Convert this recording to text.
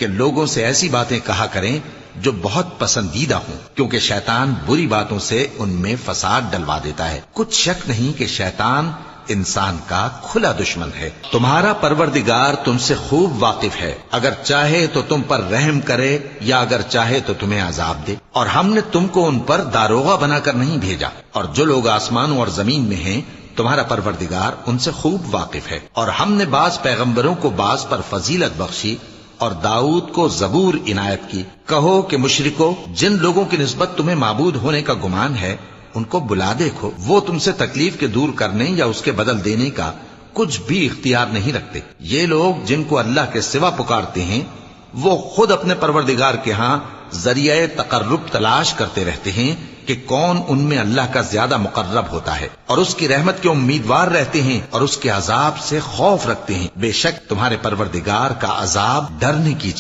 کہ لوگوں سے ایسی باتیں کہا کریں جو بہت پسندیدہ ہوں، کیونکہ شیطان بری باتوں سے ان میں فساد ڈلوا دیتا ہے۔ کچھ شک نہیں کہ شیطان انسان کا کھلا دشمن ہے۔ تمہارا پروردگار تم سے خوب واقف ہے، اگر چاہے تو تم پر رحم کرے یا اگر چاہے تو تمہیں عذاب دے، اور ہم نے تم کو ان پر داروغہ بنا کر نہیں بھیجا، اور جو لوگ آسمانوں اور زمین میں ہیں تمہارا پروردگار ان سے خوب واقف ہے۔ اور ہم نے بعض پیغمبروں کو بعض پر فضیلت بخشی اور داؤد کو زبور عنایت کی۔ کہو کہ مشرکو، جن لوگوں کی نسبت تمہیں معبود ہونے کا گمان ہے ان کو بلا دیکھو، وہ تم سے تکلیف کے دور کرنے یا اس کے بدل دینے کا کچھ بھی اختیار نہیں رکھتے۔ یہ لوگ جن کو اللہ کے سوا پکارتے ہیں وہ خود اپنے پروردگار کے ہاں ذریعہ تقرب تلاش کرتے رہتے ہیں کہ کون ان میں اللہ کا زیادہ مقرب ہوتا ہے، اور اس کی رحمت کے امیدوار رہتے ہیں اور اس کے عذاب سے خوف رکھتے ہیں۔ بے شک تمہارے پروردگار کا عذاب ڈرنے کی